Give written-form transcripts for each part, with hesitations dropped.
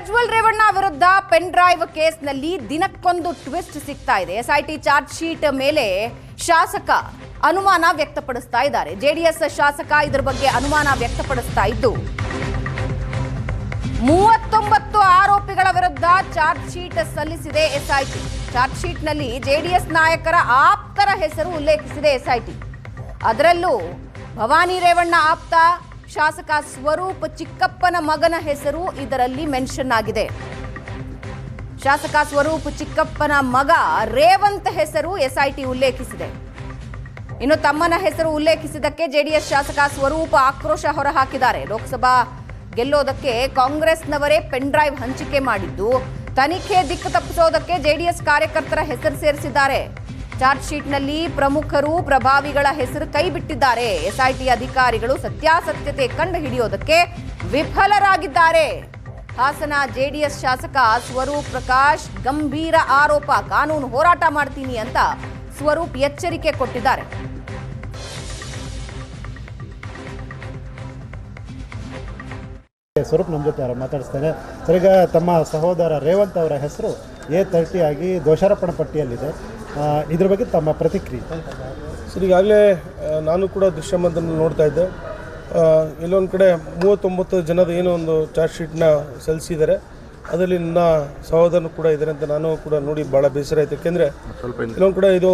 ಪ್ರಜ್ವಲ್ ರೇವಣ್ಣ ವಿರುದ್ಧ pen drive ಕೇಸ್ನಲ್ಲಿ ದಿನಕ್ಕೊಂದು ಟ್ವಿಸ್ಟ್ ಸಿಗ್ತಾ ಇದೆ. ಎಸ್ಐಟಿ ಚಾರ್ಜ್ ಶೀಟ್ ಮೇಲೆ ಶಾಸಕ ಅನುಮಾನ ವ್ಯಕ್ತಪಡಿಸ್ತಾ ಇದ್ದಾರೆ. ಜೆಡಿಎಸ್ ಶಾಸಕ ಇದರ ಬಗ್ಗೆ ಅನುಮಾನ ವ್ಯಕ್ತಪಡಿಸ್ತಾ ಇದ್ದು 39 ಆರೋಪಿಗಳ ವಿರುದ್ಧ ಚಾರ್ಜ್ ಶೀಟ್ ಸಲ್ಲಿಸಿದೆ ಎಸ್ಐಟಿ. ಚಾರ್ಜ್ ಶೀಟ್ನಲ್ಲಿ ಜೆಡಿಎಸ್ ನಾಯಕರ ಆಪ್ತರ ಹೆಸರು ಉಲ್ಲೇಖಿಸಿದೆ ಎಸ್ಐಟಿ. ಅದರಲ್ಲೂ ಭವಾನಿ ರೇವಣ್ಣ ಆಪ್ತ ಶಾಸಕ ಸ್ವರೂಪ್ ಚಿಕ್ಕಪ್ಪನ ಮಗನ ಹೆಸರು ಇದರಲ್ಲಿ ಮೆನ್ಷನ್ ಆಗಿದೆ. ಶಾಸಕ ಸ್ವರೂಪ್ ಚಿಕ್ಕಪ್ಪನ ಮಗ ರೇವಂತ್ ಹೆಸರು ಎಸ್ಐಟಿ ಉಲ್ಲೇಖಿಸಿದೆ. ಇನ್ನು ತಮ್ಮನ ಹೆಸರು ಉಲ್ಲೇಖಿಸಿದ್ದಕ್ಕೆ ಜೆಡಿಎಸ್ ಶಾಸಕ ಸ್ವರೂಪ್ ಆಕ್ರೋಶ ಹೊರಹಾಕಿದ್ದಾರೆ. ಲೋಕಸಭಾ ಗೆಲ್ಲೋದಕ್ಕೆ ಕಾಂಗ್ರೆಸ್ನವರೇ ಪೆನ್ ಡ್ರೈವ್ ಹಂಚಿಕೆ ಮಾಡಿದ್ದು ತನಿಖೆ ದಿಕ್ಕು ತಪ್ಪಿಸೋದಕ್ಕೆ ಜೆಡಿಎಸ್ ಕಾರ್ಯಕರ್ತರ ಹೆಸರು ಸೇರಿಸಿದ್ದಾರೆ. ಚಾರ್ಜ್ ಶೀಟ್ನಲ್ಲಿ ಪ್ರಮುಖರು ಪ್ರಭಾವಿಗಳ ಹೆಸರು ಕೈಬಿಟ್ಟಿದ್ದಾರೆ. ಎಸ್ಐಟಿ ಅಧಿಕಾರಿಗಳು ಸತ್ಯಾಸತ್ಯತೆ ಕಂಡು ಹಿಡಿಯೋದಕ್ಕೆ ವಿಫಲರಾಗಿದ್ದಾರೆ. ಹಾಸನ ಜೆಡಿಎಸ್ ಶಾಸಕ ಸ್ವರೂಪ್ ಪ್ರಕಾಶ್ ಗಂಭೀರ ಆರೋಪ, ಕಾನೂನು ಹೋರಾಟ ಮಾಡ್ತೀನಿ ಅಂತ ಸ್ವರೂಪ್ ಎಚ್ಚರಿಕೆ ಕೊಟ್ಟಿದ್ದಾರೆ. ಸ್ವರೂಪ್ ನಮ್ಮ ಜೊತೆ ಮಾತಾಡಿಸ್ತೇನೆ ಸರ್. ಈಗ ತಮ್ಮ ಸಹೋದರ ರೇವಂತ್ ಅವರ ಹೆಸರು A30 ಆಗಿ ದೋಷಾರೋಪಣಾ ಪಟ್ಟಿಯಲ್ಲಿದೆ. ಇದ್ರ ಬಗ್ಗೆ ತಮ್ಮ ಪ್ರತಿಕ್ರಿಯೆ ಸರ್. ಈಗಾಗಲೇ ನಾನು ಕೂಡ ದೃಶ್ಯಮಾಧ್ಯಮದಲ್ಲಿ ನೋಡ್ತಾ ಇದ್ದೆ. ಎಲ್ಲೊಂದು ಕಡೆ 39 ಜನದ ಏನೋ ಒಂದು ಚಾರ್ಜ್ ಶೀಟ್ನ ಸಲ್ಲಿಸಿದ್ದಾರೆ. ಅದರಲ್ಲಿ ನನ್ನ ಸಹೋದರನು ಕೂಡ ಇದ್ದಾರೆ ಅಂತ ನಾನು ಕೂಡ ನೋಡಿ ಭಾಳ ಬೇಸರ ಆಯಿತು. ಯಾಕೆಂದರೆ ಎಲ್ಲೊಂದು ಕಡೆ ಇದು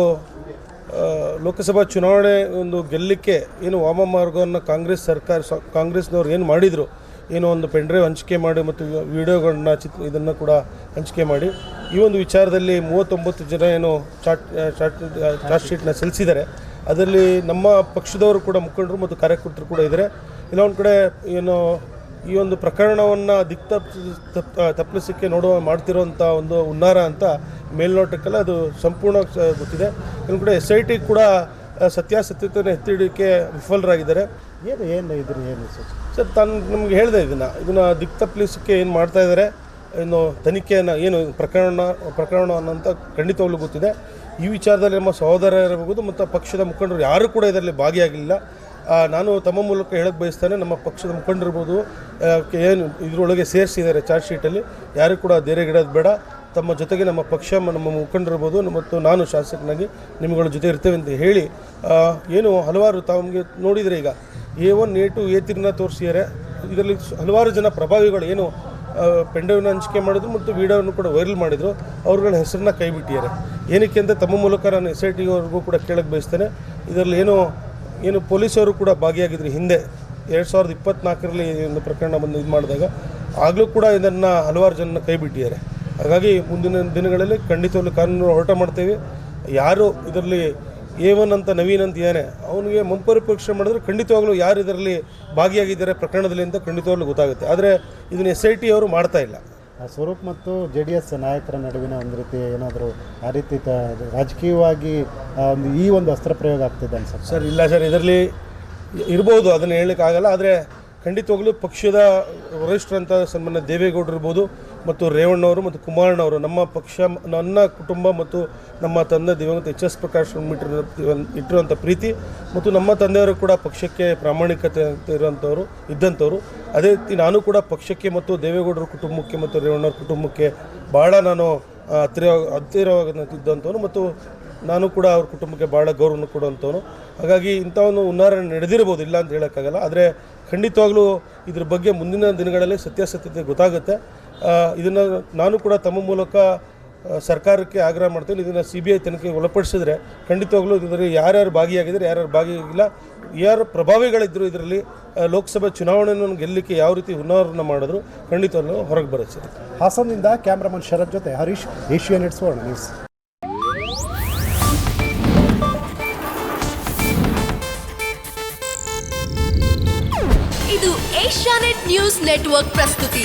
ಲೋಕಸಭಾ ಚುನಾವಣೆ ಒಂದು ಗೆಲ್ಲಲಿಕ್ಕೆ ಏನು ವಾಮಮಾರ್ಗವನ್ನು ಕಾಂಗ್ರೆಸ್ನವ್ರು ಏನು ಮಾಡಿದರು, ಏನೋ ಒಂದು ಪೆನ್ ಡ್ರೈವ್ ಹಂಚಿಕೆ ಮಾಡಿ ಮತ್ತು ವಿಡಿಯೋಗಳನ್ನ ಇದನ್ನು ಕೂಡ ಹಂಚಿಕೆ ಮಾಡಿ ಈ ಒಂದು ವಿಚಾರದಲ್ಲಿ 39 ಜನ ಏನು ಚಾರ್ಜ್ ಶೀಟ್ನ ಸಲ್ಲಿಸಿದ್ದಾರೆ. ಅದರಲ್ಲಿ ನಮ್ಮ ಪಕ್ಷದವರು ಕೂಡ ಮುಖಂಡರು ಮತ್ತು ಕಾರ್ಯಕರ್ತರು ಕೂಡ ಇದ್ದಾರೆ. ಇನ್ನೊಂದು ಕಡೆ ಏನು ಈ ಒಂದು ಪ್ರಕರಣವನ್ನು ತಪ್ಪಿಸಲಿಕ್ಕೆ ಮಾಡ್ತಿರೋಂಥ ಒಂದು ಹುನ್ನಾರ ಅಂತ ಮೇಲ್ನೋಟಕ್ಕೆಲ್ಲ ಅದು ಸಂಪೂರ್ಣ ಗೊತ್ತಿದೆ. ಇನ್ನೊಂದು ಕಡೆ SIT ಕೂಡ ಸತ್ಯಾಸತ್ಯತೆಯನ್ನು ಎತ್ತಿಡೋಕ್ಕೆ ವಿಫಲರಾಗಿದ್ದಾರೆ. ಏನು ಸರ್, ನಮ್ಗೆ ಹೇಳಿದೆ ಇದನ್ನು ದಿಕ್ಕು ತಪ್ಪಿಸಲಿಕ್ಕೆ ಏನು ಮಾಡ್ತಾ ಇದ್ದಾರೆ, ಇನ್ನು ತನಿಖೆಯನ್ನು ಏನು ಪ್ರಕರಣ ಅಂತ ಖಂಡಿತವಾಗ್ಲೂ ಗೊತ್ತಿದೆ. ಈ ವಿಚಾರದಲ್ಲಿ ನಮ್ಮ ಸಹೋದರರಿರ್ಬೋದು ಮತ್ತು ಪಕ್ಷದ ಮುಖಂಡರು ಯಾರೂ ಕೂಡ ಇದರಲ್ಲಿ ಭಾಗಿಯಾಗಲಿಲ್ಲ. ನಾನು ತಮ್ಮ ಮೂಲಕ ಹೇಳಕ್ಕೆ ಬಯಸ್ತೇನೆ, ನಮ್ಮ ಪಕ್ಷದ ಮುಖಂಡರಿರ್ಬೋದು ಏನು ಇದರೊಳಗೆ ಸೇರಿಸಿದ್ದಾರೆ ಚಾರ್ಜ್ ಶೀಟಲ್ಲಿ, ಯಾರು ಕೂಡ ಧೈರ್ಯಗಿಡೋದು ಬೇಡ. ತಮ್ಮ ಜೊತೆಗೆ ನಮ್ಮ ಪಕ್ಷ ನಮ್ಮ ಮುಖಂಡರಿರ್ಬೋದು ಮತ್ತು ನಾನು ಶಾಸಕನಾಗಿ ನಿಮ್ಮಗಳ ಜೊತೆ ಇರ್ತೇವೆ ಅಂತ ಹೇಳಿ ಏನು ಹಲವಾರು ತಮಗೆ ನೋಡಿದರೆ ಈಗ A1 A2 A3 ತೋರಿಸಿದ್ದಾರೆ. ಇದರಲ್ಲಿ ಹಲವಾರು ಜನ ಪ್ರಭಾವಿಗಳು ಏನು ಪೆಂಡ್ರೈವ್ನ ಹಂಚಿಕೆ ಮಾಡಿದ್ರು ಮತ್ತು ವಿಡಿಯೋವನ್ನು ಕೂಡ ವೈರಲ್ ಮಾಡಿದರು, ಅವ್ರುಗಳ ಹೆಸರನ್ನ ಕೈಬಿಟ್ಟಿದ್ದಾರೆ. ಏನಕ್ಕೆ ಅಂತ ತಮ್ಮ ಮೂಲಕ ನಾನು SIT ಅವ್ರಿಗೂ ಕೂಡ ಕೇಳಕ್ಕೆ ಬಯಸ್ತೇನೆ. ಇದರಲ್ಲಿ ಏನು ಪೊಲೀಸವರು ಕೂಡ ಭಾಗಿಯಾಗಿದ್ರು ಹಿಂದೆ 2024ರಲ್ಲಿ ಒಂದು ಪ್ರಕರಣ ಬಂದು ಇದು ಮಾಡಿದಾಗ, ಆಗಲೂ ಕೂಡ ಇದನ್ನು ಹಲವಾರು ಜನ ಕೈಬಿಟ್ಟಿದ್ದಾರೆ. ಹಾಗಾಗಿ ಮುಂದಿನ ದಿನಗಳಲ್ಲಿ ಖಂಡಿತವಾಗ್ಲೂ ಕಾನೂನು ಹೋರಾಟ ಮಾಡ್ತೇವೆ. ಯಾರು ಇದರಲ್ಲಿ A1 ಅಂತ ನವೀನ್ ಅಂತ ಏನೇ ಅವನಿಗೆ ಮುಂಪರಿ ಪರೀಕ್ಷೆ ಮಾಡಿದ್ರೆ ಖಂಡಿತವಾಗ್ಲೂ ಯಾರು ಇದರಲ್ಲಿ ಭಾಗಿಯಾಗಿದ್ದಾರೆ ಪ್ರಕರಣದಲ್ಲಿ ಅಂತ ಖಂಡಿತವಾಗ್ಲೂ ಗೊತ್ತಾಗುತ್ತೆ. ಆದರೆ ಇದನ್ನು SIT ಅವರು ಮಾಡ್ತಾ ಇಲ್ಲ. ಸ್ವರೂಪ್ ಮತ್ತು JDS ನಾಯಕರ ನಡುವಿನ ಒಂದು ರೀತಿ ಏನಾದರೂ ಆ ರೀತಿ ರಾಜಕೀಯವಾಗಿ ಈ ಒಂದು ಅಸ್ತ್ರ ಪ್ರಯೋಗ ಆಗ್ತಿದೆ ಅನ್ಸುತ್ತೆ ಸರ್. ಇಲ್ಲ ಸರ್, ಇದರಲ್ಲಿ ಇರ್ಬೋದು, ಅದನ್ನು ಹೇಳಲಿಕ್ಕಾಗಲ್ಲ. ಆದರೆ ಖಂಡಿತವಾಗ್ಲೂ ಪಕ್ಷದ ವರಿಷ್ಠರಂಥ ಸನ್ಮಾನ್ಯ ದೇವೇಗೌಡರು ಇರ್ಬೋದು ಮತ್ತು ರೇವಣ್ಣವರು ಮತ್ತು ಕುಮಾರಣ್ಣವರು, ನಮ್ಮ ಪಕ್ಷ, ನನ್ನ ಕುಟುಂಬ ಮತ್ತು ನಮ್ಮ ತಂದೆ ದಿವಂಗತ HS ಪ್ರಕಾಶ್ ಇಟ್ಟಿರುವಂಥ ಪ್ರೀತಿ ಮತ್ತು ನಮ್ಮ ತಂದೆಯವರು ಕೂಡ ಪಕ್ಷಕ್ಕೆ ಪ್ರಾಮಾಣಿಕತೆ ಇದ್ದಂಥವ್ರು. ಅದೇ ರೀತಿ ನಾನು ಕೂಡ ಪಕ್ಷಕ್ಕೆ ಮತ್ತು ದೇವೇಗೌಡರ ಕುಟುಂಬಕ್ಕೆ ಮತ್ತು ರೇವಣ್ಣವ್ರ ಕುಟುಂಬಕ್ಕೆ ಭಾಳ ನಾನು ಹತ್ತಿರವಾಗಿದ್ದಂಥವನು ಮತ್ತು ನಾನು ಕೂಡ ಅವ್ರ ಕುಟುಂಬಕ್ಕೆ ಭಾಳ ಗೌರವವನ್ನು ಕೊಡುವಂಥವನು. ಹಾಗಾಗಿ ಇಂಥ ಒಂದು ಹುನ್ನಾರ ನಡೆದಿರ್ಬೋದು, ಇಲ್ಲ ಅಂತ ಹೇಳೋಕ್ಕಾಗಲ್ಲ. ಆದರೆ ಖಂಡಿತವಾಗ್ಲೂ ಇದ್ರ ಬಗ್ಗೆ ಮುಂದಿನ ದಿನಗಳಲ್ಲಿ ಸತ್ಯಾಸತ್ಯತೆ ಗೊತ್ತಾಗುತ್ತೆ. ಇದನ್ನು ನಾನು ಕೂಡ ತಮ್ಮ ಮೂಲಕ ಸರ್ಕಾರಕ್ಕೆ ಆಗ್ರಹ ಮಾಡ್ತೀನಿ. ಇದನ್ನು CBI ತನಿಖೆಗೆ ಒಳಪಡಿಸಿದ್ರೆ ಖಂಡಿತವಾಗ್ಲೂ ಇದರಲ್ಲಿ ಯಾರ್ಯಾರು ಭಾಗಿಯಾಗಿದ್ದಾರೆ, ಯಾರ್ಯಾರು ಭಾಗಿಯಾಗಿಲ್ಲ, ಯಾರು ಪ್ರಭಾವಿಗಳಿದ್ದರು ಇದರಲ್ಲಿ ಲೋಕಸಭಾ ಚುನಾವಣೆಯನ್ನು ಗೆಲ್ಲಲಿಕ್ಕೆ ಯಾವ ರೀತಿ ಹುನ್ನಾರವನ್ನು ಮಾಡಿದ್ರು ಖಂಡಿತವಾಗ್ಲೂ ಹೊರಗೆ ಬರುತ್ತೆ ಸರ್. ಹಾಸನದಿಂದ ಕ್ಯಾಮ್ರಾಮನ್ ಶರತ್ ಜೊತೆ ಹರೀಶ್, ಏಷ್ಯಾನೆಟ್ ಸುವರ್ಣ ನ್ಯೂಸ್. ಇದು ಏಷ್ಯಾನೆಟ್ ನ್ಯೂಸ್ ನೆಟ್ವರ್ಕ್ ಪ್ರಸ್ತುತಿ.